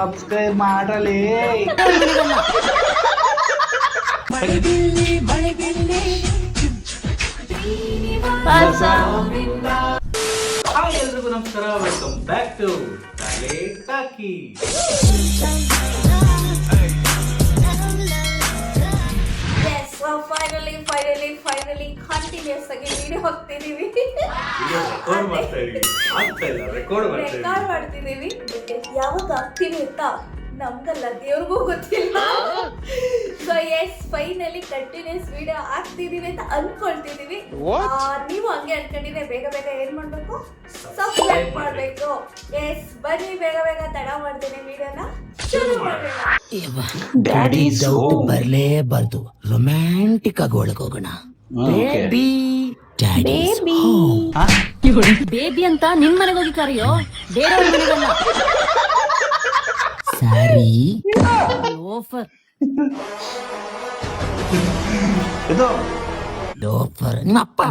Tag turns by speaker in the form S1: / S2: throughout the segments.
S1: Subscribe ಮಾಡಲೇ. Hi ಎಲ್ರಿಗೂ ನಮಸ್ಕಾರ, welcome back to Thale talkie.
S2: Finally continuous ಆಗಿ ವಿಡಿಯೋ ಹೋಗ್ತಿದೀವಿ,
S1: ರೆಕಾರ್ಡ್
S2: ಮಾಡ್ತಿದೀವಿ. ಯಾವಾಗ ಆಗ್ತೀವಿ ಅಂತ ನಮ್ಗಲ್ಲ ದೇವ್ರಿಗೂ ಗೊತ್ತಿಲ್ಲ. So yes, finally continuous video ಆಗ್ತಿದೀವಿ ಅಂತ ಅನ್ಕೊಳ್ತಿದೀವಿ. ನೀವು ಹಂಗೆ ಅನ್ಕೊಂಡಿದ್ರೆ ಬೇಗ ಬೇಗ ಏನ್ ಮಾಡ್ಬೇಕು, ಸಬ್ಸ್ಕ್ರೈಬ್ ಮಾಡ್ಬೇಕು. ಎಸ್, ಬನ್ನಿ ಬೇಗ ಬೇಗ ತಡ ಮಾಡ್ತೀನಿ, ವಿಡಿಯೋನ ಶುರು ಮಾಡೋಣ.
S3: ಡ್ಯಾಡಿ ಡೌಟ್ ಬರ್ಲೇಬಾರ್ದು, ರೊಮ್ಯಾಂಟಿಕ್ ಆಗಿ ಒಳಗೋಗೋಣ. ಬೇಬಿ
S4: ಬೇಬಿ ಅಂತ ನಿನ್ ಮನೆಗೆ ಹೋಗಿ ಕರೆಯೋ, ಬೇರೆ ಮನೆಗಲ್ಲ.
S3: ಸಾರಿ
S4: ಲೋಫರ್
S1: ಇದು
S3: ಲೋಫರ್ ನಿಮ್ಮ ಅಪ್ಪ.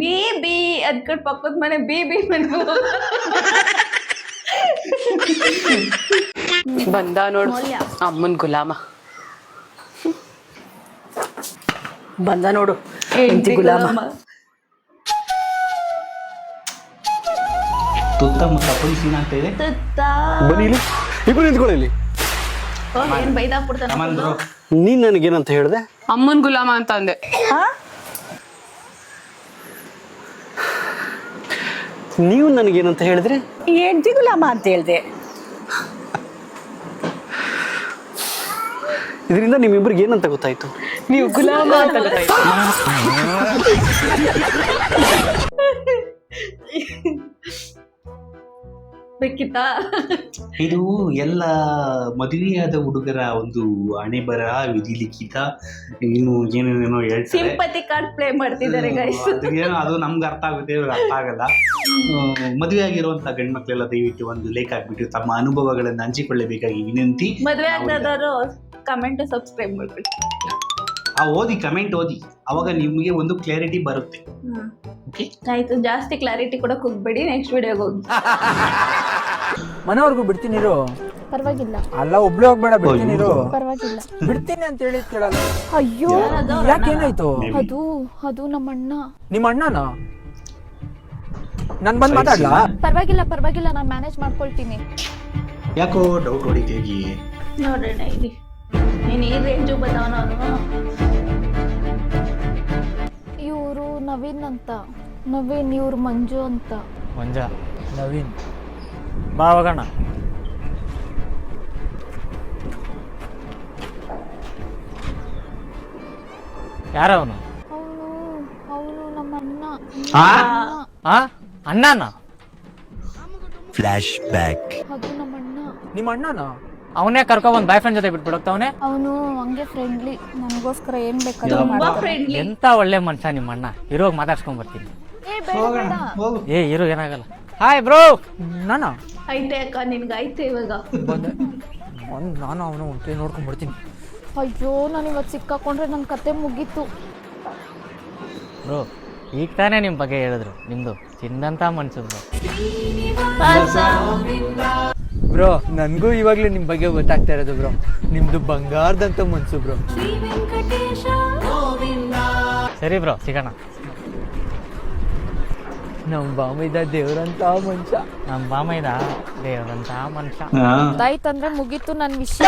S2: ಬೇಬಿ ಅದ್ಕಡ್ ಪಕ್ಕದ ಮನೆ ಬೇಬಿ ಮನೆ
S5: ಬಂದ ನೋಡು ಅಮ್ಮನ್ ಗುಲಾಮ. ಬಂದ ನೋಡು ಹೆಂಡತಿ ಗುಲಾಮ.
S1: ತುತ್ತ ಮುತ್ತ ಫುಲ್ ಸೀನ್ ಆಗ್ತಾ ಇದೆ.
S6: ಬನ್ನಿ ಇಲ್ಲಿ ಇಬ್ರು ನಿಂತ್ಕೊಳ್ಳಿ.
S2: ಏನ್ ಬೈದಾಕ್ಬಿಡ್ತಾನ.
S6: ನೀನ್ ನನಗೇನಂತ ಹೇಳ್ದೆ?
S5: ಅಮ್ಮನ್ ಗುಲಾಮ ಅಂತ ಅಂದೆ.
S6: ನೀವು ನನಗೇನಂತ ಹೇಳಿದ್ರಿ?
S5: ಹೆಂಡತಿ ಗುಲಾಮ ಅಂತ ಹೇಳ್ದೆ.
S6: ಇದರಿಂದ ನಿಮ್ಮಿಬ್ರಿಗೆ ಏನಂತ ಗೊತ್ತಾಯ್ತು?
S5: ನೀವು ಗುಲಾಮ ಅಂತ ಗೊತ್ತಾಯ್ತು.
S2: ಬೇಕಿತ್ತ?
S1: ಇದು ಎಲ್ಲ ಮದುವೆಯಾದ ಹುಡುಗರ ಒಂದು ಹಣೆ ಬರ, ವಿಧಿ ಲಿಖಿತ, ಇನ್ನು ಏನೇನೇನೋ ಹೇಳ್ತಾರೆ.
S2: ಸಿಂಪತಿ ಕಾರ್ಡ್ ಪ್ಲೇ ಮಾಡ್ತಿದ್ದಾರೆ ಗೈಸ್.
S1: ಅದು ನಮ್ಗೆ ಅರ್ಥ ಆಗುತ್ತೆ, ಇವ್ರಿಗೆ ಅರ್ಥ ಆಗಲ್ಲ. ಮದುವೆ ಆಗಿರುವಂತ ಗಂಡ್ಮಕ್ಳೆಲ್ಲ ದಯವಿಟ್ಟು ಒಂದು ಲೈಕ್ ಹಾಕ್ಬಿಟ್ಟು ತಮ್ಮ ಅನುಭವಗಳನ್ನು ಹಂಚಿಕೊಳ್ಳಬೇಕಾಗಿ ವಿನಂತಿ.
S2: ಮದುವೆ ಆಗದವರು ಕಮೆಂಟ್ ಸಬ್ಸ್ಕ್ರೈಬ್ ಮಾಡ್ಕೊಳ್ಳಿ.
S1: ಓದಿ, ಕಮೆಂಟ್ ಓದಿ, ಅವಾಗ ನಿಮಗೆ ಒಂದು ಕ್ಲಾರಿಟಿ ಬರುತ್ತೆ.
S2: ಆಯ್ತು, ಜಾಸ್ತಿ ಕ್ಲಾರಿಟಿ ಕೊಡಕ್ ಹೋಗ್ಬೇಡಿ, ನೆಕ್ಸ್ಟ್ ವಿಡಿಯೋಗೆ ಹೋಗಿ.
S7: ಮನೆವರೆಗೂ ಬಿಡ್ತೀನಿ ಇರು.
S2: ಪರವಾಗಿಲ್ಲ.
S7: ಅಲ್ಲ, ಒಬ್ಳೆ ಹೋಗ್ಬೇಡ, ಬಿಡ್ತೀನಿ ಇರು.
S2: ಪರವಾಗಿಲ್ಲ,
S7: ಬಿಡ್ತೀನಿ ಅಂತ ಹೇಳಿ ಕೇಳಲ್ಲ.
S2: ಅಯ್ಯೋ
S7: ಯಾಕೇನಾಯ್ತು?
S2: ಅದು ನಮ್ಮ ಅಣ್ಣ.
S7: ನಿಮ್ಮ ಅಣ್ಣನ ನನ್ ಬಂದ್ ಮಾತಾಡ್ಲಾ?
S2: ಪರವಾಗಿಲ್ಲ, ನಾನು ಮ್ಯಾನೇಜ್ ಮಾಡ್ಕೊಳ್ತೀನಿ.
S1: ಯಾಕೋ ಡೌಟ್ ಹೊಡಿತೀವಿ.
S2: ನೋಡೋಣ ಇಲ್ಲಿ ನೀನು ಈ ರೇಂಜು ಬದವನ. ಇವರು ನವೀನ್ ಅಂತ. ನವೀನ್, ಇವ್ರು ಮಂಜು ಅಂತ.
S7: ಮಂಜ, ನವೀನ್, ಬಾ ಹೋಗೋಣ. ಯಾರವನು?
S2: ಅವನು ನಮ್ಮ ಅಣ್ಣ.
S7: ಅಣ್ಣನ?
S3: Flash back.
S2: ಅದು ನಮ್ಮ ಅಣ್ಣ.
S7: ನಿಮ್ಮ ಅಣ್ಣನ? ಅವನೇ ಕರ್ಕೊಂಡ್ ಬಾಯ್ ಫ್ರೆಂಡ್ ಜೊತೆ ಬಿಟ್ಬಿಡಕ್ತವನೆ.
S2: ಅವನು ಹಂಗೆ ಫ್ರೆಂಡ್ಲಿ, ನನಗೋಸ್ಕರ ಏನ್ ಬೇಕಾದ್ರೆ.
S7: ಎಂತ ಒಳ್ಳೆ ಮನುಷ್ಯ ನಿಮ್ಮ ಅಣ್ಣ. ಇರೋಗ ಮಾತಾಡ್ಸ್ಕೊಂಡ್ ಬರ್ತೀನಿ. ಏ ಇರೋ, ಏನಾಗಲ್ಲ. Hi bro. ನಾನು
S2: ಐತೆ ಅಕ್ಕ, ನಿನ್ಗೆ ಐತೆ ಇವಾಗ.
S7: ನಾನು ಅವನು ಒಂದ್ಸರಿ ನೋಡ್ಕೊಂಡ್ ಬರ್ತೀನಿ.
S2: ಅಯ್ಯೋ, ನಾನು ಇವತ್ತು ಸಿಕ್ಕಾಕೊಂಡ್ರೆ ನನ್ನ ಕತೆ ಮುಗೀತು.
S7: ಬ್ರೋ, ಈಗ ತಾನೇ ನಿಮ್ಮ ಬಗ್ಗೆ ಹೇಳಿದ್ರು. ನಿಮ್ದು ಚಿನ್ನಂತ ಮನ್ಸು ಬ್ರೋ. ಬ್ರೋ, ನನಗೂ ಇವಾಗಲೇ ನಿಮ್ಮ ಬಗ್ಗೆ ಗೊತ್ತಾಗ್ತಾ ಇರೋದು ಬ್ರೋ. ನಿಮ್ದು ಬಂಗಾರದಂತ ಮನ್ಸು ಬ್ರೋ. ಸರಿ ಬ್ರೋ, ಸಿಗೋಣ. ನಮ್ಮ ಬಾಮೈದ ದೇವ್ರಂತ ಮನುಷ್ಯ. ನಮ್ಮ ಬಾಮೈದ ದೇವ್ರಂತ ಮನುಷ್ಯ.
S2: ಆಯ್ತಂದ್ರೆ ಮುಗೀತು ನನ್ನ ವಿಷಯ.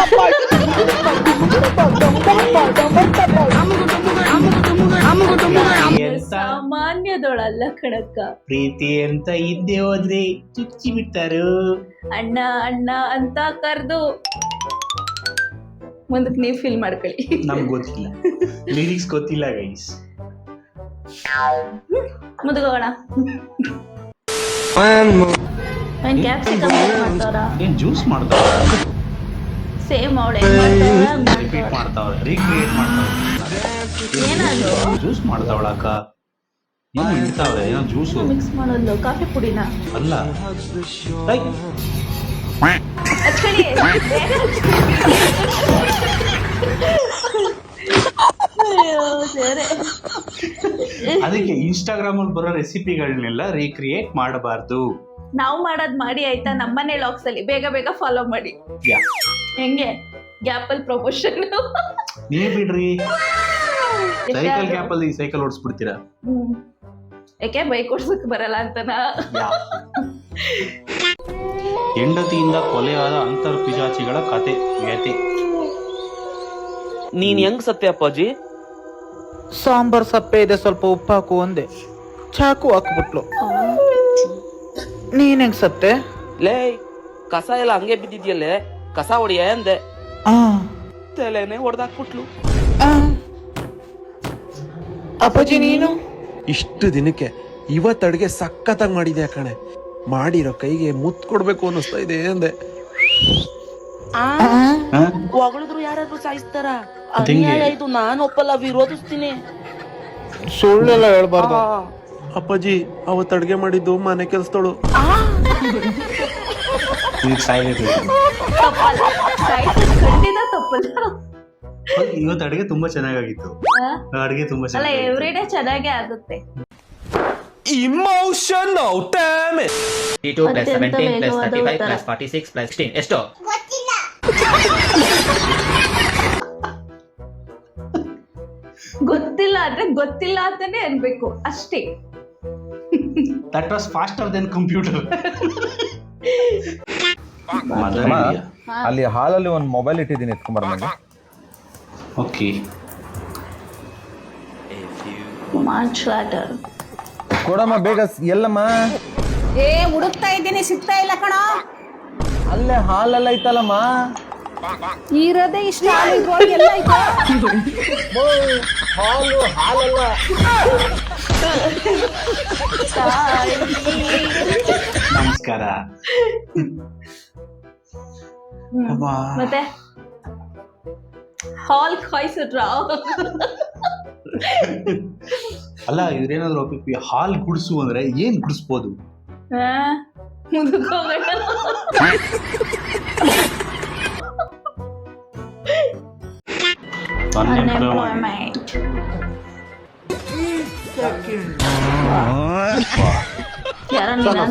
S2: ಸಾಮಾನ್ಯದೊಳಲ್ಲ ಕಣಕ್ಕ.
S1: ಪ್ರೀತಿ ಅಂತ ಇದ್ದೇ ಹೋದ್ರೆ ಚುಚ್ಚಿ ಬಿಡ್ತಾರು.
S2: ಅಣ್ಣ ಅಣ್ಣ ಅಂತ ಕರ್ದು ಮುಂದಕ್ಕೆ ನೀವು ಫೀಲ್ ಮಾಡ್ಕೊಳ್ಳಿ.
S1: ನಮ್ಗೆ ಗೊತ್ತಿಲ್ಲ, ಲಿರಿಕ್ಸ್ ಗೊತ್ತಿಲ್ಲ ಗೈಸ್.
S2: ಮುಂದಗೋಣ. ಕ್ಯಾಪ್ಸಿಕಮ್ ಮಾಡ್ತಾರ,
S1: ಏನ್ ಜ್ಯೂಸ್ ಮಾಡ್ತಾವ,
S2: ಸೇಮ್ ಅವಳೆ
S1: ರಿಪೀಟ್ ಮಾಡ್ತಾವ, ರೀಕ್ರಿಯೇಟ್ ಮಾಡ್ತಾವ.
S2: ಏನದು
S1: ಜ್ಯೂಸ್ ಮಾಡ್ತಾವಳಕ್ಕ. ಏನು ಇಡ್ತಾವ್ರೆ, ಏನೋ ಜ್ಯೂಸು
S2: ಮಿಕ್ಸ್ ಮಾಡೋದು. ಕಾಫಿ ಪುಡಿನ
S1: ಅಲ್ಲ.
S2: ಹಚ್ಕೊಳ್ಳಿ. ಅಯ್ಯೋ ಸರಿ.
S1: ಅದಕ್ಕೆ ಇನ್ಸ್ಟಾಗ್ರಾಮ್ ಅಲ್ಲಿ ಬರೋ ರೆಸಿಪಿಗಳನ್ನೆಲ್ಲ ರೀಕ್ರಿಯೇಟ್ ಮಾಡಬಾರ್ದು.
S2: ನಾವು ಮಾಡೋದ್ ಮಾಡಿ ಆಯ್ತಾ, ನಮ್ಮನೆ ಲಾಕ್ಸ್ ಅಲ್ಲಿ ಬೇಗ ಬೇಗ ಫಾಲೋ ಮಾಡಿ.
S1: ಯಾ
S2: ಹೆಂಗೆ ಗ್ಯಾಪಲ್ ಪ್ರಮೋಷನ್.
S1: ನೀವ್ ಬಿಡ್ರಿ, ಸೈಕಲ್ ಗ್ಯಾಪ್ ಅಲ್ಲಿ ಸೈಕಲ್ ಓಡಿಸ್ಬಿಡ್ತೀರಾ.
S2: ಯಾಕೆ ಬೈಕ್ ಓಡ್ಸಕ್ ಬರಲ್ಲ ಅಂತನಾ?
S1: ಹೆಂಡತಿಯಿಂದ ಕೊಲೆಯಾದ ಅಂತರ್ಪಿಶಾಚಿಗಳ ಕತೆ ವ್ಯತೆ.
S8: ನೀನ್ ಹೆಂಗ್ ಸತ್ತೆ ಅಪ್ಪಾಜಿ?
S9: ಸಾಂಬಾರ್ ಸಪ್ಪೆ ಇದೆ, ಸ್ವಲ್ಪ ಉಪ್ಪು ಹಾಕು ಒಂದೇ. ಚಾಕು ಹಾಕ್ಬಿಟ್ಲು. ನೀನ್ ಹೆಂಗ್ ಸತ್ತೆ?
S8: ಲೇ, ಕಸ ಎಲ್ಲ ಹಂಗೆ ಬಿದ್ದಿದ್ಯಲ್ಲೇ, ಕಸ ಹೊಡಿಯ ಅಂದೆ. ತಲೆನೆ ಹೊಡೆದಾಕ್ಬಿಟ್ಲು.
S9: ಅಪ್ಪಾಜಿ ನೀನು?
S10: ಇಷ್ಟು ದಿನಕ್ಕೆ ಇವತ್ತು ಅಡುಗೆ ಸಖತ್ತಾಗಿ ಮಾಡಿದ್ಯಾ ಕಣೆ. ಮಾಡಿರೋ ಕೈಗೆ ಮುತ್ತು ಕೊಡ್ಬೇಕು ಅನ್ನಿಸ್ತಾ ಇದೆ ಅಂದೆ.
S8: ಹೊಗಳಿದ್ರು ಯಾರಾದ್ರೂ ಸಾಯಿಸ್ತಾರ? ಅನ್ಯಾಯ ಇದು, ನಾನು ಒಪ್ಪಲ್ಲ, ವಿರೋಧಿಸ್ತೀನಿ.
S9: ಸುಳ್ಳೆಲ್ಲ ಹೇಳ್ಬಾರ್ದು.
S10: ಅಪ್ಪಾಜಿ ಅವತ್ತು ಅಡುಗೆ ಮಾಡಿದ್ದು ಮನೆ ಕೆಲ್ಸದೋಳು.
S2: ಖಂಡಿತ ತಪ್ಪಲ್ಲ.
S1: ಇವತ್ತು ಅಡುಗೆ ತುಂಬಾ ಚೆನ್ನಾಗಿತ್ತು. ಅಡುಗೆ ತುಂಬಾ
S2: ಅಲ್ಲ,
S1: ಚೆನ್ನಾಗಿ
S2: ಎವ್ರಿ ಡೇ ಚೆನ್ನಾಗೇ ಆಗುತ್ತೆ.
S10: Emotional damage.
S7: 32 + 17 + 35 + 46 + 16 ಎಷ್ಟು?
S2: ಗೊತ್ತಿಲ್ಲ ಅಂದ್ರೆ ಗೊತ್ತಿಲ್ಲ ಅಂತಾನೆ ಅನ್ಬೇಕು ಅಷ್ಟೇ.
S1: That was faster then computer.
S11: ಅಲ್ಲಿ ಹಾಲಲ್ಲಿ ಒಂದು ಮೊಬೈಲ್ ಇಟ್ಟಿದ್ದೀನಿ, ಎತ್ಕೊಂಬರ ನಂಗೆ.
S1: ಓಕೆ,
S11: ಕೊಡಮ್ಮ ಬೇಗ. ಎಲ್ಲಮ್ಮ?
S5: ಹುಡುಕ್ತಾ ಇದ್ದೀನಿ, ಸಿಗ್ತಾ ಇಲ್ಲ ಕಣ.
S11: ಅಲ್ಲೇ ಹಾಲೆಲ್ಲ ಐತಲ್ಲಮ್ಮ.
S5: ಇರೋದೇ ಇಷ್ಟ ಹಾಲಿದ್ರೊಳಗೆ ಎಲ್ಲ ಐತಾ?
S11: ಹಾಲು ಹಾಲಲ್ಲ.
S1: ನಮಸ್ಕಾರ.
S2: ಮತ್ತೆ ಹಾಲ್ ಕಾಯಿಸಿದ್ರ?
S1: ಅಲ್ಲ, ಇವ್ರೇನಾದ್ರು ಹಾಲ್ ಗುಡಿಸು ಅಂದ್ರೆ ಏನ್ ಗುಡಿಸ್ಬೋದು?
S2: ಅನ್ಎಂಪ್ಲಾಯ್ಮೆಂಟ್.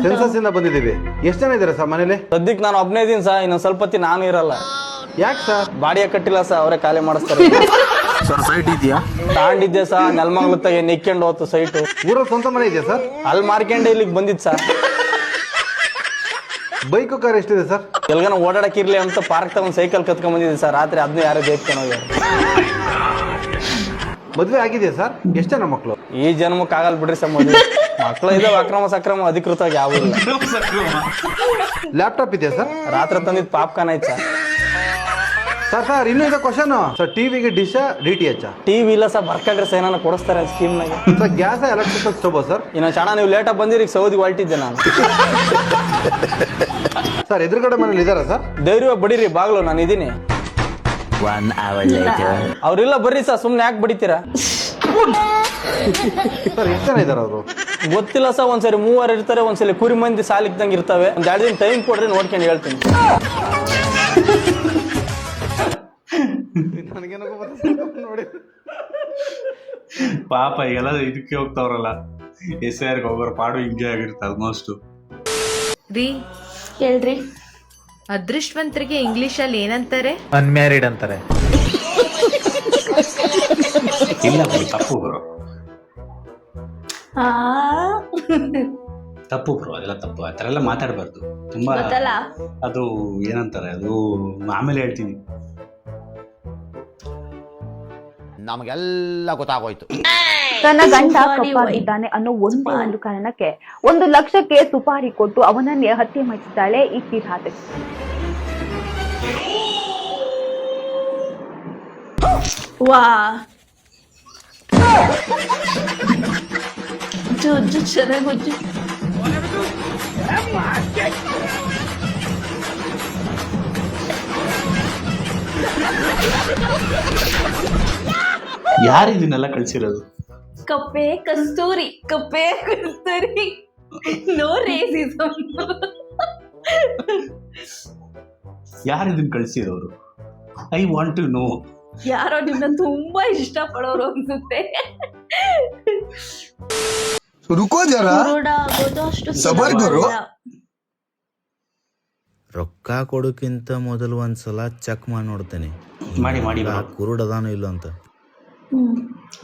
S11: ಸೆನ್ಸಸ್ ಇಂದ ಬಂದಿದ್ದೀವಿ. ಎಷ್ಟು ಜನ ಇದ್ದಾರೆ ಸರ್ ಮನೇಲಿ?
S6: ಸದ್ಯಕ್ಕೆ ನಾನು ಒಬ್ಬನೇ ಇದೀನಿ ಸರ್. ಇನ್ನೊಂದು ಸ್ವಲ್ಪ ಹೊತ್ತಿ ನಾನು ಇರಲ್ಲ.
S11: ಯಾಕೆ ಸರ್?
S6: ಬಾಡಿಗೆ ಕಟ್ಟಿಲ್ಲ ಸರ್, ಅವರೇ ಖಾಲಿ ಮಾಡಿಸ್ತಾರೆ.
S11: ಸರ್ ಸೈಟ್ ಇದೆಯಾ?
S6: ತಾಂಡಿದ್ದೆ ಸರ್, ನೆಲಮಂಗಲ ತಗೆ ನಿಕ್ಕೊಂಡು ಹೋತು ಸೈಟು.
S11: ಊರಲ್ಲಿ ಸ್ವಂತ ಮನೆ ಇದೆಯಾ ಸರ್?
S6: ಅಲ್ಲಿ ಮಾರ್ಕೆಂಡೆ ಇಲ್ಲಿಗೆ ಬಂದಿದ್ದು ಸರ್.
S11: ಬೈಕು ಕಾರ್ ಎಷ್ಟಿದೆ ಸರ್?
S6: ಎಲ್ಗನ ಓಡಾಡಕ್ಕಿರ್ಲಿ ಅಂತ ಪಾರ್ಕ್ ತಗೊಂಡು ಸೈಕಲ್ ಕತ್ಕೊಂಡ್ ಬಂದಿದ್ದೆ ಸರ್. ರಾತ್ರಿ ಅದನ್ನ ಯಾರೋ ದೇಖ್ಕೊಂಡು ಹೋಗ್ಯಾರ.
S11: ಮದುವೆ ಆಗಿದೆಯಾ ಸರ್? ಎಷ್ಟು ಜನ ಮಕ್ಕಳು?
S6: ಈ ಜನ್ಮಕ್ಕೆ ಆಗಲ್ ಬಿಡ್ರಿ ಸರ್ ಮದುವೆ. ಮಕ್ಕಳು ಇದಾವೆ, ಅಕ್ರಮ ಸಕ್ರಮ ಅಧಿಕೃತವಾಗಿ ಯಾವ ಇಲ್ಲ.
S11: ಲ್ಯಾಪ್ಟಾಪ್ ಇದೆಯಾ ಸರ್?
S6: ರಾತ್ರಿ ತಂದಿದ್ದು ಪಾಪ್ಕಾರ್ನ್ ಐತೆ ಸರ್.
S11: ಸರ್ ಇನ್ನೂ ಇದೆ ಕ್ವಶನ್ ಸರ್. ಟಿವಿಗೆ ಡಿಶ್ DTH?
S6: ಟಿವಿ ಇಲ್ಲ ಸರ್, ಬರ್ಕಂಡ್ರೆ ಸರ್ ಏನಾನ ಕೊಡಿಸ್ತಾರೆ ಸ್ಕೀಮ್ನಾಗೆ.
S11: Sir gas electrical stove sir?
S6: ಇನ್ನು ಚಣ ನೀವು ಲೇಟಾಗಿ ಬಂದಿರಿ, ಈಗ ಸೌದಿಗೆ ಹೊರಟಿದ್ದೆ ನಾನು.
S11: ಸರ್ ಎದುರುಗಡೆ ಮನೇಲಿ ಇದಾರಾ ಸರ್?
S6: ಧೈರ್ಯವಾಗಿ ಬಡೀರಿ, ಬಾಗ್ಲು ನಾನು ಇದೀನಿ. ಅವ್ರಿಲ್ಲ, ಬರ್ರಿ ಸರ್, ಸುಮ್ನೆ ಯಾಕೆ ಬಡಿತೀರಾ?
S11: ಸರ್ ಎಷ್ಟು ಜನ ಇದಾರೆ ಅವರು?
S6: ಗೊತ್ತಿಲ್ಲ ಸರ್. ಒಂದ್ಸರಿ 3 ಇರ್ತಾರೆ, ಒಂದ್ಸಲಿ ಕುರಿ ಮಂದಿ ಸಾಲಿಕ್ದಂಗೆ ಇರ್ತವೆ. ಒಂದ್ 2 ದಿನ ಟೈಮ್ ಕೊಡ್ರಿ, ನೋಡ್ಕೊಂಡು ಹೇಳ್ತೀನಿ.
S1: ಪಾಪ ಎಲ್ಲ ಇದಕ್ಕೆ ಹೋಗ್ತಾವ್ರಲ್ಲ, SIR ಹೋಗೋರು ಪಾಡು ಹಿಂಗೆ ಆಗಿರುತ್ತೆ ಆಲ್ಮೋಸ್ಟ್.
S2: ಹೇಳ್ರಿ,
S4: ಅದೃಷ್ಟವಂತರಿಗೆ ಇಂಗ್ಲಿಷ್ ಅಲ್ಲಿ ಏನಂತಾರೆ?
S9: ಅನ್ಮ್ಯಾರಿಡ್ ಅಂತಾರೆ.
S1: ಇಲ್ಲ ಬ್ರೋ, ತಪ್ಪು ಬ್ರೋ, ತಪ್ಪು ಬ್ರೋ, ಅದೆಲ್ಲ ತಪ್ಪು. ಆ ಥರ ಎಲ್ಲ ಮಾತಾಡಬಾರ್ದು. ತುಂಬಾ
S2: ಗೊತ್ತಲ್ಲ,
S1: ಅದು ಏನಂತಾರೆ, ಅದು ಆಮೇಲೆ ಹೇಳ್ತೀನಿ.
S3: ನಮಗೆಲ್ಲ ಗೊತ್ತಾಗೋಯ್ತು.
S5: ತನ್ನ ಗಂಡ ಕಪ್ಪಾಗಿದ್ದಾನೆ ಅನ್ನೋ ಒಂದೇ ಒಂದು ಕಾರಣಕ್ಕೆ 1 ಲಕ್ಷಕ್ಕೆ ಸುಪಾರಿ ಕೊಟ್ಟು ಅವನನ್ನೇ ಹತ್ಯೆ ಮಾಡಿದ್ದಾಳೆ ಈ ಕಿರಾತಕಿ.
S2: ವಾ, ಜಜ್ಜು ಚೆನ್ನಾಗಿ
S1: ಯಾರು ಇದನ್ನೆಲ್ಲ ಕಳ್ಸಿರೋದು?
S2: ಕಪ್ಪೆ ಕಸ್ತೂರಿ, ಕಪ್ಪೆ ಕಸ್ತೂರಿ. No racism.
S1: ಯಾರು ಇದನ್ನ ಕಳ್ಸಿರೋರು? I want to know.
S2: ಯಾರೋ ನಿಮ್ಮನ್ನ ತುಂಬಾ ಇಷ್ಟ ಪಡೋರು ಅನ್ಸುತ್ತೆ. ಕುರುಡ ಆಗೋದು ಅಷ್ಟು ಸುಲಭ ಅಲ್ಲ.
S3: ರೊಕ್ಕ ಕೊಡೋಕ್ಕಿಂತ ಮೊದಲು ಒಂದ್ಸಲ ಚೆಕ್ ಮಾಡಿ ನೋಡ್ತೇನೆ
S1: ಮಾಡಿ
S3: ಕುರುಡದಾನೋ ಇಲ್ಲ ಅಂತ.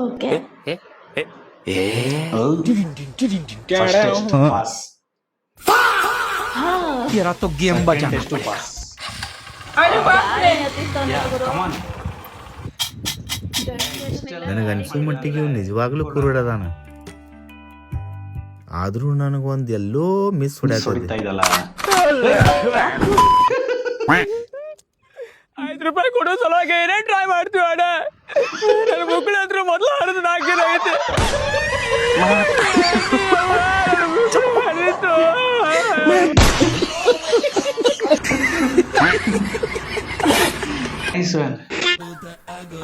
S2: ಓಕೆ.
S1: ಪಾಸ್.
S3: ನನಗನ್ಸೋ ಮಟ್ಟಿಗೆ ಇವ್ ನಿಜವಾಗ್ಲೂ ಕುರುಡದಾನ. ಆದ್ರೂ ನನಗೊಂದ್ ಎಲ್ಲೋ ಮಿಸ್
S1: ಹೊಡಿತಾ ಇದಲ್ಲ.
S6: ₹5 ಕೊಡೋ ಸಲುವಾಗಿ ಏನೇ ಟ್ರೈ ಮಾಡ್ತೀವಿ ಅಣ್ಣ. ನನ್ನ ಮಕ್ಕಳ ಹತ್ರ ಮೊದಲು ಹರಿದು ನಾಲ್ಕೇನಾಗೈತೆ.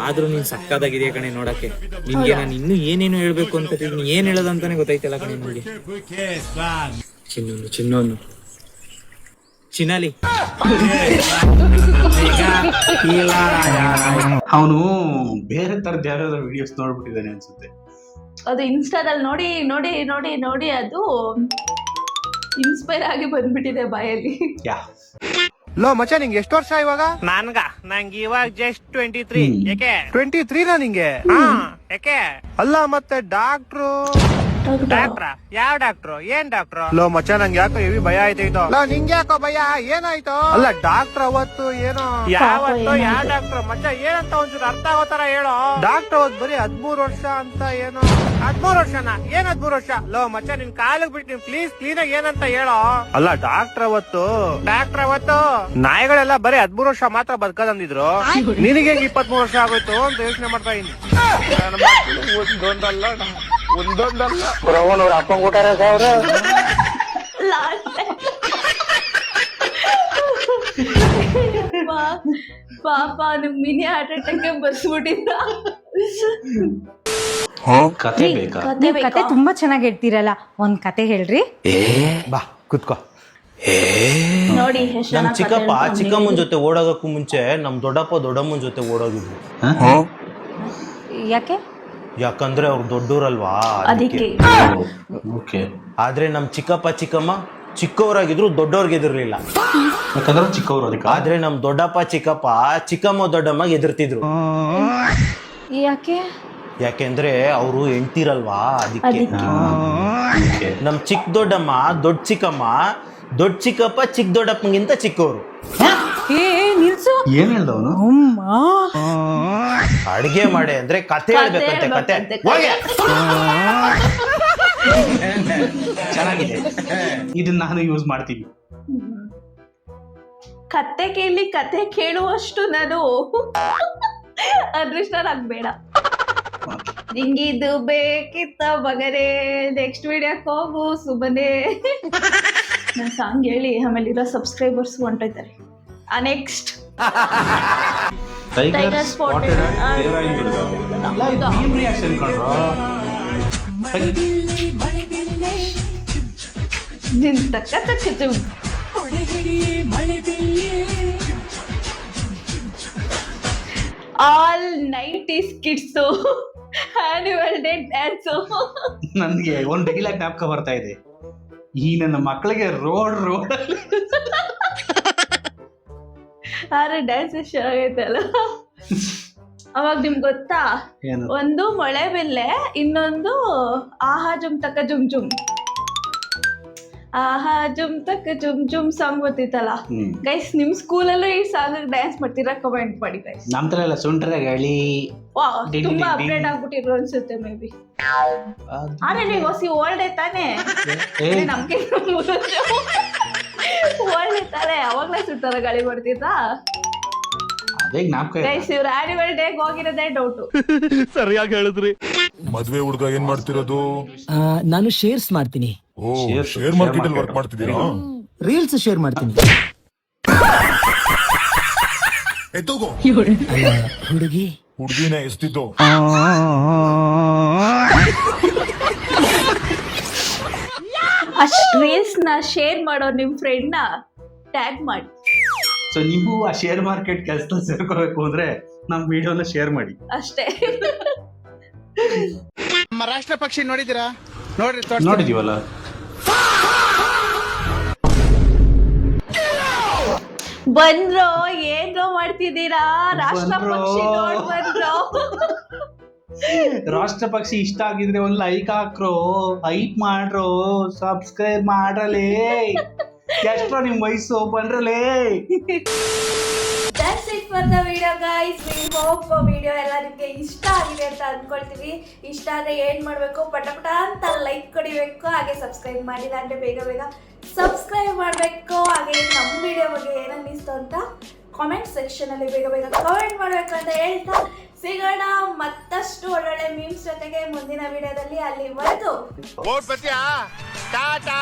S7: ಆದ್ರೂ ನೀನ್ ಸಕ್ಕದಾಗಿದೆಯಾ ಕಣೆ ನೋಡಕ್ಕೆ. ನಿನ್ಗೆ ನಾನು ಇನ್ನೂ ಏನೇನು ಹೇಳ್ಬೇಕು ಅಂತ ಏನ್ ಹೇಳೋದಂತಾನೆ ಗೊತ್ತಾಯ್ತಲ್ಲ ಕಣೆ ನಿಮ್ಗೆ. ಚಿನ್ನೊಂದು ಚಿನ್ನಾಲಿ
S1: ಅವನು ಬೇರೆ ತರದ ಯಾವ್ಯಾವ ವಿಡಿಯೋಸ್ ನೋಡ್ಬಿಟ್ಟಿದ್ದಾನೆ ಅನ್ಸುತ್ತೆ.
S2: ಅದು ಇನ್ಸ್ಟಾದಲ್ಲಿ ನೋಡಿ ನೋಡಿ ನೋಡಿ ನೋಡಿ ಅದು ಇನ್ಸ್ಪೈರ್ ಆಗಿ ಬಂದ್ಬಿಟ್ಟಿದೆ ಬಾಯಲ್ಲಿ.
S9: ಲೋ ಮಚ್ಚ ನಿಂಗೆ ಎಷ್ಟು ವರ್ಷ ಇವಾಗ?
S7: ನಂಗೆ ಇವಾಗ ಜಸ್ಟ್ 23. ಯಾಕೆ
S9: 23 ನಿಂಗೆ?
S7: ಯಾಕೆ
S9: ಅಲ್ಲ ಮತ್ತೆ ಡಾಕ್ಟ್ರು
S7: ಯಾವ ಡಾಕ್ಟ್ರು ಏನ್ ಡಾಕ್ಟ್ರು?
S9: ಲೋ ಮಚ್ಚ ನಂಗೆ ಯಾಕೋ ಹೆವಿ ಭಯ ಆಯ್ತಾಯ್ತು. ನಿಂಗೆ ಯಾಕೋ ಭಯ ಏನಾಯ್ತು? ಅಲ್ಲ ಡಾಕ್ಟರ್ ಅವತ್ತು ಏನೋ
S7: ಯಾವತ್ತು ಯಾವ ಡಾಕ್ಟ್ರು ಮಚ್ಚ ಏನಂತ ಒಂಚೂರು ಅರ್ಥ ಆಗೋ ತರ ಹೇಳೋ.
S9: ಡಾಕ್ಟರ್ ಅವತ್ತು ಬರೀ 13 ವರ್ಷ ಅಂತ ಏನೋ.
S7: 13 ವರ್ಷನಾ? ಏನ್ 13 ವರ್ಷ? ಲೋ ಮಚ್ಚ ನಿನ್ ಕಾಲಿಗೆ ಬಿಟ್ಟು ನೀನ್ ಪ್ಲೀಸ್ ಕ್ಲೀನ್ ಆಗಿ ಏನಂತ ಹೇಳೋ.
S9: ಅಲ್ಲ ಡಾಕ್ಟರ್ ಅವತ್ತು ನಾಯಿಗಳೆಲ್ಲ ಬರೀ 13 ವರ್ಷ ಮಾತ್ರ ಬದುಕದಂದಿದ್ರು. ನಿನಗೆ 23 ವರ್ಷ ಆಗೋಯ್ತು ಅಂತ ಯೋಚನೆ ಮಾಡ್ತಾ ಇದ್ದೀನಿ. ಒಂದೊಂದಲ್ಲ ಅಪ್ಪ ಊಟ
S2: ಪಾಪ ನಿಮ್ ಮಿನಿ ಹಾರ್ಟ್ ಅಟ್ಯಾಕ್ ಬರ್ಸ್ಬಿಟ್ಟಿದ್ದ.
S1: ಕತೆ ಬೇಕಾ?
S4: ಕತೆ ತುಂಬಾ ಚೆನ್ನಾಗಿ ಹೇಳ್ತೀರಲ್ಲ, ಒಂದ್ ಕತೆ ಹೇಳ್ರಿ.
S6: ಬಾ ಕುತ್ಕೋ.
S2: ನೋಡಿ
S6: ನಮ್ ಚಿಕ್ಕಪ್ಪ ಚಿಕ್ಕಮ್ಮನ ಜೊತೆ ಓಡೋಗಕ್ಕೂ ಮುಂಚೆ ನಮ್ ದೊಡ್ಡಪ್ಪ ದೊಡ್ಡಮ್ಮನ ಜೊತೆ ಓಡೋಗಿದ್ವಿ.
S4: ಯಾಕೆ?
S6: ಯಾಕಂದ್ರೆ ಅವ್ರು ದೊಡ್ಡೋರಲ್ವಾ
S2: ಅದಕ್ಕೆ.
S6: ಆದ್ರೆ ನಮ್ ಚಿಕ್ಕಪ್ಪ ಚಿಕ್ಕಮ್ಮ ಚಿಕ್ಕವರಾಗಿದ್ರು ದೊಡ್ಡವ್ರಿಗೆ ಎದುರ್ಲಿಲ್ಲ.
S1: ಯಾಕಂದ್ರೆ ಚಿಕ್ಕವರು ಅದಕ್ಕೆ.
S6: ಆದ್ರೆ ನಮ್ ದೊಡ್ಡಪ್ಪ ಚಿಕ್ಕಪ್ಪ ಚಿಕ್ಕಮ್ಮ ದೊಡ್ಡಮ್ಮಗೆ ಎದುರ್ತಿದ್ರು. ಯಾಕೆಂದ್ರೆ ಅವರು ಹೆಂಡ್ತಿರಲ್ವಾ ಅದಕ್ಕೆ. ನಮ್ ಚಿಕ್ಕ ದೊಡ್ಡಮ್ಮ ದೊಡ್ಡ ಚಿಕ್ಕಮ್ಮ ದೊಡ್ಡ ಚಿಕ್ಕಪ್ಪ ಚಿಕ್ಕ ದೊಡ್ಡಪ್ಪಗಿಂತ ಚಿಕ್ಕವರು.
S1: ಏನ್ ಹೇಳ್ದವನು?
S6: ಅಡಿಗೆ ಮಾಡೆ ಅಂದ್ರೆ ಕತೆ ಹೇಳ್ಬೇಕಂತೆ. ಕತೆ
S1: ಚೆನ್ನಾಗಿದೆ, ಇದನ್ನ ನಾನು ಯೂಸ್ ಮಾಡ್ತೀನಿ.
S2: ಕತೆ ಕೇಳಿ ಕತೆ ಕೇಳುವಷ್ಟು ನಾನು ಅದೃಷ್ಟನಾಗ್ಬೇಡ. ನಿಂಗಿದು ಬೇಕಿತ್ತ ಮಗನೇ, ನೆಕ್ಸ್ಟ್ ವಿಡಿಯೋಕ್ಕೆ ಹೋಗು ಸುಮ್ಮನೆ. ನಾನು ಸಾಂಗ್ ಹೇಳಿ ಆಮೇಲೆ ಇರೋ ಸಬ್ಸ್ಕ್ರೈಬರ್ಸ್ ಹೊಂಟೋಯ್ತಾರೆ. ನೆಕ್ಸ್ಟ್ ಟೈಗರ್ ಸ್ಪಾಟೆಡ್ ನಿನ್ ತಕ್ಕ ತಕ್ಕ all 90s kids annual day dance.
S1: ನನ್ಗೆ ಒಂದ್ ಡೈಲಾಗ್ ಜ್ಞಾಪಕ ಬರ್ತಾ ಇದೆ. ಈ ನನ್ನ ಮಕ್ಕಳಿಗೆ ರೋಡ್
S2: ಆದ್ರೆ ಡ್ಯಾನ್ಸ್ ಚೆನ್ನಾಗೈತೆ ಅಲ್ಲ. ಅವಾಗ ನಿಮ್ಗೆ ಗೊತ್ತಾ, ಒಂದು ಮೊಳೆ ಬೆಲ್ಲೆ, ಇನ್ನೊಂದು ಆಹಾ ಜುಮ್ ತಕ ಜುಮ್ ಜುಮ್. ಆಹಾ ಜುಮ್ ತಕ ಜುಮ್ ಜುಮ್ ಸಾಂಗ್ ಗೊತ್ತಿತ್ತಲ್ಲ ಗೈಸ್. ನಿಮ್ ಸ್ಕೂಲಲ್ಲೂ ಈ ಸಾಂಗ್ ಡ್ಯಾನ್ಸ್ ಮಾಡ್ತೀರಾ? ಕಮೆಂಟ್ ಮಾಡಿ ಗೈಸ್.
S1: ನಮ್ ತರ ಎಲ್ಲ ಸುಂಟ್ರ ಗಾಳಿ
S2: ತುಂಬಾ ಅಪ್ಡೇಟ್ ಆಗ್ಬಿಟ್ಟಿರೋ ಅನ್ಸುತ್ತೆ ಮೇ ಬಿ. ಆದ್ರೆ ನೀವು ಹೊಸಿ ಓಲ್ಡ್ ತಾನೆ, ನಮ್ಗೆ ಓಲ್ಡ್ ತಾನೆ. ಅವಾಗ್ಲೇ ಸುಟ್ಟಾರ ಗಾಳಿ ಮಾಡ್ತಿದ್ದ ಗೈಸ್. ಇವ್ರ ಆನ್ಯುವಲ್ ಡೇ ಹೋಗಿರೋದೇ ಡೌಟು.
S9: ಸರಿಯಾಗಿ ಹೇಳಿದ್ರಿ.
S10: ಮದ್ವೆ ಹುಡುಗ ಏನ್ ಮಾಡ್ತಿರೋದು?
S3: ನಾನು ಶೇರ್ಸ್ ಮಾಡ್ತೀನಿ.
S10: ಶೇರ್ ಮಾರ್ಕೆಟ್ ಅಲ್ಲಿ ವರ್ಕ್ ಮಾಡ್ತಿದ್ದೀರಾ?
S3: ರೀಲ್ಸ್ ಶೇರ್ ಮಾಡ್ತೀನಿ.
S10: ಹುಡುಗಿನ ಎಷ್ಟಿದ್ದು?
S2: ಅಷ್ಟ್ ರೀಲ್ಸ್ ನ ಶೇರ್ ಮಾಡೋ ನಿಮ್ ಫ್ರೆಂಡ್ ನ ಟ್ಯಾಗ್ ಮಾಡಿ.
S1: ಸೊ ನೀವು ಆ ಶೇರ್ ಮಾರ್ಕೆಟ್ ಕೆಲಸದಲ್ಲಿ ಸೇರ್ಕೋಬೇಕು ಅಂದ್ರೆ ನಮ್ ವಿಡಿಯೋನ ಶೇರ್ ಮಾಡಿ
S2: ಅಷ್ಟೇ.
S9: ನಮ್ಮ ರಾಷ್ಟ್ರ ಪಕ್ಷಿ ನೋಡಿದಿರಾ? ನೋಡ್ರಿ
S1: ನೋಡಿದೀವಲ್ಲ.
S2: ಬಂದ್ರೋ ಏನೋ ಮಾಡ್ತಿದ್ದೀರಾ? ರಾಷ್ಟ್ರ
S1: ಬಂದ್ರೋ.
S2: ಪಕ್ಷಿ ನೋಡ್ ಬಂದ್ರೋ.
S1: ರಾಷ್ಟ್ರ ಪಕ್ಷಿ ಇಷ್ಟ ಆಗಿದ್ರೆ ಒಂದ್ ಲೈಕ್ ಹಾಕ್ರೋ, ಹೈಪ್ ಮಾಡ್ರೋ, ಸಬ್ಸ್ಕ್ರೈಬ್ ಮಾಡ್ರಲೇ. ಎಷ್ಟೋ ನಿಮ್ ವಯಸ್ಸು ಬಂದ್ರಲೇ.
S2: That's it for the video guys. We hope video ಎಲ್ಲ ನಿಮ್ಗೆ ಇಷ್ಟ ಆಗಿದೆ ಅಂತ ಅನ್ಕೊಳ್ತೀವಿ. ಇಷ್ಟ ಆದ್ರೆ ಏನ್ ಮಾಡ್ಬೇಕು, ಪಟ ಅಂತ ಲೈಕ್ ಕೊಡಿಬೇಕು. ಹಾಗೆ ಸಬ್ಸ್ಕ್ರೈಬ್ ಮಾಡಿಲ್ಲ ಅಂದ್ರೆ ಬೇಗ ಸಬ್ಸ್ಕ್ರೈಬ್ ಮಾಡ್ಬೇಕು. ಹಾಗೆ ನಮ್ಮ ವಿಡಿಯೋ ಬಗ್ಗೆ ಏನನ್ನಿಸ್ತು ಅಂತ ಕಾಮೆಂಟ್ ಸೆಕ್ಷನ್ ಅಲ್ಲಿ ಬೇಗ ಕಾಮೆಂಟ್ ಮಾಡ್ಬೇಕು ಅಂತ ಹೇಳ್ತಾ ಸಿಗೋಣ ಮತ್ತಷ್ಟು ಒಳ್ಳೊಳ್ಳೆ ಮೀಮ್ಸ್ ಜೊತೆಗೆ ಮುಂದಿನ ವಿಡಿಯೋದಲ್ಲಿ. ಅಲ್ಲಿವರೆಗೂ
S9: ಟಾಟಾ.